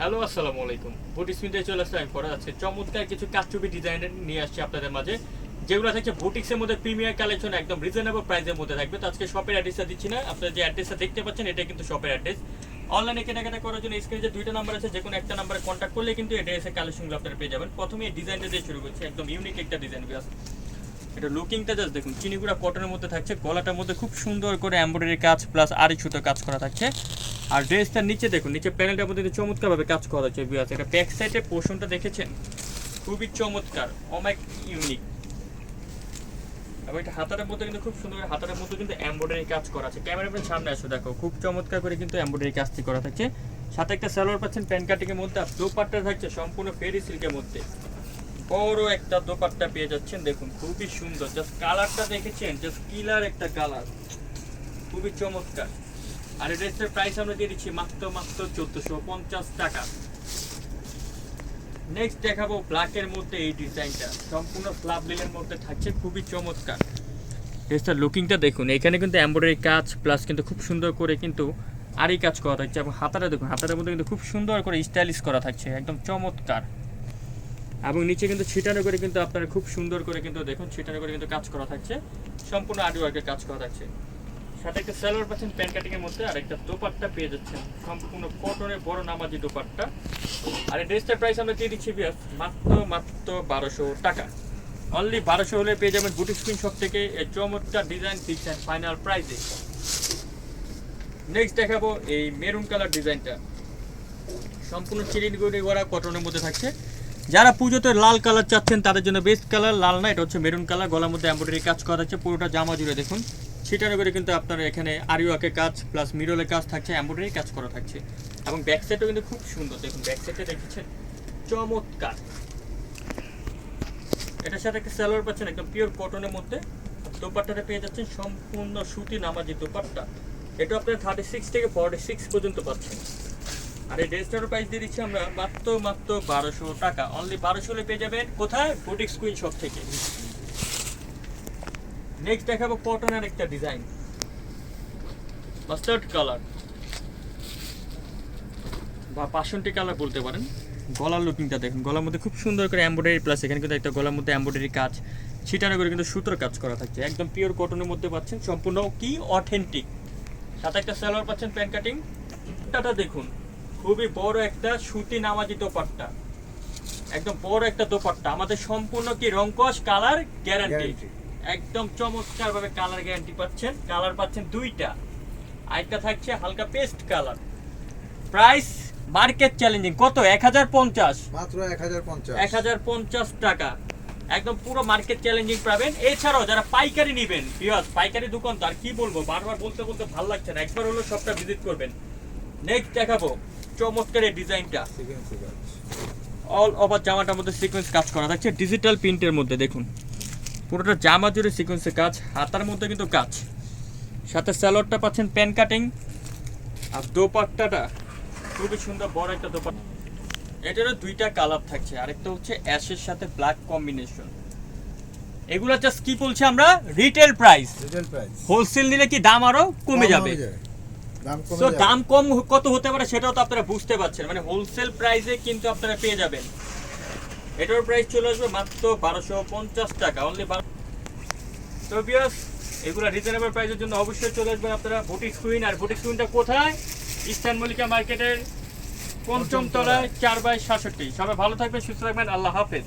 Hello আসসালামু আলাইকুম। Boutique স্মিথে চলে আসলাম পরে আছে চমৎকার কিছু কাচুবি ডিজাইনের নিয়ে আসছি আপনাদের মাঝে, যেগুলো থাকছে বুটিক্সের মধ্যে প্রিমিয়ার কালেকশন, একদম রিজনেবল প্রাইসের মধ্যে থাকবে। তো আজকে শপের অ্যাড্রেসটা দিচ্ছি না, আপনারা যে অ্যাড্রেসটা দেখতে পাচ্ছেন এটা কিন্তু শপের অ্যাড্রেস। অনলাইনে কেনাকাটা করার জন্য স্ক্রিনে যে দুইটা নাম্বার আছে, যে কোনো একটা নাম্বারে কন্ট্যাক্ট করলে কিন্তু এই ড্রেসের কালেকশনগুলো আপনারা পেয়ে যাবেন। প্রথমে এই ডিজাইনটা দিয়ে শুরু করছি, একদম ইউনিক একটা ডিজাইন আছে। এটা লুকিংটা জাস্ট দেখুন, চিনিগুড়া কটনের মধ্যে থাকছে, গলাটার মধ্যে খুব সুন্দর করে এমব্রয়ডারি কাজ প্লাস আরি সুতো কাজ করা থাকছে। আর ড্রেসটার নিচে দেখুন, নিচে প্যানেলটার মধ্যে চমৎকারভাবে কাজ করা হচ্ছে। এটা ব্যাক সাইডের পোর্শনটা দেখেছেন, খুবই চমৎকার, অনেক ইউনিক। এবং এটা হাতার মধ্যে কিন্তু খুব সুন্দর, হাতার মধ্যে কিন্তু এমব্রয়ডারি কাজ করা আছে। ক্যামেরার সামনে আসো, দেখো খুব চমৎকার করে কিন্তু এমব্রয়ডারি কাজটি করা থাকছে। সাথে একটা সালোয়ার পাচ্ছেন প্যান্ট কাটিংয়ের মধ্যে, আর দোপাট্টা থাকছে সম্পূর্ণ ফেরি সিল্কের মধ্যে। বড় একটা দোপাট্টা পেয়ে যাচ্ছেন, দেখুন খুবই সুন্দর। জাস্ট কালারটা দেখেছেন, জাস্ট কিলার একটা কালার, খুবই চমৎকার। আর এই ড্রেসের প্রাইস আমরা দিয়ে দিচ্ছি মাত্র 1450 টাকা। নেক্সট দেখাবো ব্ল্যাকের মধ্যে এই ডিজাইনটা, সম্পূর্ণ স্লাব লিলের মধ্যে থাকছে, খুবই চমৎকার। ড্রেসটার লুকিংটা দেখুন, এখানে কিন্তু এমব্রয়ডারি কাজ প্লাস কিন্তু খুব সুন্দর করে কিন্তু আরি কাজ করা থাকছে। এবং হাতাটা দেখুন, হাতার মধ্যে কিন্তু খুব সুন্দর করে স্টাইলিশ করা থাকছে, একদম চমৎকার। এবং নিচে কিন্তু ছিটানো করে কিন্তু আপনারা খুব সুন্দর করে কিন্তু দেখুন, ছিটানো করে কিন্তু কাজ করা থাকছে, সম্পূর্ণ আরি ওয়ার্কের কাজ করা থাকছে। সাথে একটা সালোয়ার পাচ্ছেন প্যান্ট কাটিং এর মধ্যে, আর একটা দোপাট্টা পেয়ে যাচ্ছেন সম্পূর্ণ কটনের বড় নামাজি দোপাট্টা। আর এই ড্রেসটার প্রাইস আমরা দিয়ে দিচ্ছি মাত্র 1200 টাকা। অনলি 1200 হলে পেয়ে যাবেন বুটিক স্ক্রিন শপ থেকে এই চমৎকার ডিজাইন ফিক্স অ্যান্ড ফাইনাল প্রাইসে। নেক্সট দেখাবো এই মেরুন কালার ডিজাইনটা, সম্পূর্ণ চিরিগুড়ি করা কটনের মধ্যে থাকছে। যারা পুজোতে লাল কালার চাচ্ছেন তাদের জন্য বেস্ট কালার, লাল না, এটা হচ্ছে মেরুন কালার। গলার মধ্যে এমব্রয়ডারি কাজ করা থাকছে, পুরোটা জামা জুড়ে দেখুন ছিটানো করে কিন্তু আপনার এখানে আরিওয়াকের কাজ প্লাস মিরলের কাজ থাকছে, এমব্রয়ডারি কাজ করা থাকছে। এবং ব্যাক সাইডও কিন্তু খুব সুন্দর, দেখুন ব্যাক সাইডে দেখেছেন চমৎকার। এটার সাথে একটা সালোয়ার পাচ্ছেন একদম পিওর কটনের মধ্যে। দোপাট্টাটা পেয়ে যাচ্ছেন সম্পূর্ণ সুতি নামাজি দোপাট্টা, এটা আপনার 36 থেকে 46 পর্যন্ত পাচ্ছেন। আর এই ড্রেসটার প্রাইস দিয়ে দিচ্ছি আমরা মাত্র 1200 টাকা। অনলি 1200 হলে পেয়ে যাবেন কোথায়? বুটিক স্কুইন শপ থেকে। নেক্সট দেখাবো কটনের একটা ডিজাইন, মাস্টার্ড কালার বা পাশন্টি কালার বলতে পারেন। গলার লুকিংটা দেখুন, গলার মধ্যে খুব সুন্দর করে এমব্রয়ডারি প্লাস এখানে কিন্তু একটা গলার মধ্যে এমব্রয়ডারি কাজ, ছিটানো করে কিন্তু সুতোর কাজ করা থাকছে, একদম পিওর কটনের মধ্যে পাচ্ছেন, সম্পূর্ণ কি অথেন্টিক। সাথে একটা সালোয়ার পাচ্ছেন প্যান্ট কাটিং। এটা দেখুন খুবই বড় একটা সুতি নামাজি দোপাট্টা, একদম বড় একটা দোপাট্টা। আমাদের সম্পূর্ণ কি রংকশ কালার গ্যারান্টি, একদম চমৎকার ভাবে কালার গ্যারান্টি পাচ্ছেন। কালার পাচ্ছেন দুইটা, আরেকটা থাকছে হালকা paste colour. Price market challenging, কত? 1050, মাত্র 1050 1050 টাকা, একদম পুরো মার্কেট চ্যালেঞ্জিং পাবেন। এছাড়াও যারা পাইকারি নেবেন, ভিউয়ার্স পাইকারি দোকানদার কি বলবো, বারবার বলতে বলতে ভালো লাগছে না, একবার হলো সবটা ভিজিট করবেন। নেক্সট দেখাবো চমৎকার এই ডিজাইনটা, অল ওভার জামাটার মধ্যে সিকোয়েন্স কাজ করা থাকছে, ডিজিটাল প্রিন্টের মধ্যে দেখুন পুরোটা জামা জুড়ে সিকোয়েন্সের কাজ, হাতার মধ্যে কিন্তু কাজ। সাথে সালোয়ারটা পাচ্ছেন প্যান্ট কাটিং, আর দোপাট্টাটা খুবই সুন্দর বড় একটা দোপাট্টা। এটারও দুইটা কালার থাকছে, আরেকটা হচ্ছে অ্যাশের সাথে ব্ল্যাক কম্বিনেশন। এগুলো জাস্ট কি বলছি আমরা, রিটেল প্রাইস। হোলসেল নিলে কি দাম আরো কমে যাবে। তো দাম কম কত হতে পারে সেটাও তো আপনারা বুঝতে পারছেন, মানে হোলসেল প্রাইসে কিন্তু আপনারা পেয়ে যাবেন। এটার প্রাইস চলে আসবে মাত্র 1250 টাকা, অনলি। তো ভিউয়ার্স এগুলো রিজনেবল প্রাইসের জন্য অবশ্যই চলে আসবেন আপনারা বুটিক স্কুইন। আর বুটিক স্কুইনটা কোথায়? ইস্টার্ন মল্লিকা মার্কেটের 5ম তলায় 4/67। সবাই ভালো থাকবেন, সুস্থ থাকবেন, আল্লাহ হাফেজ।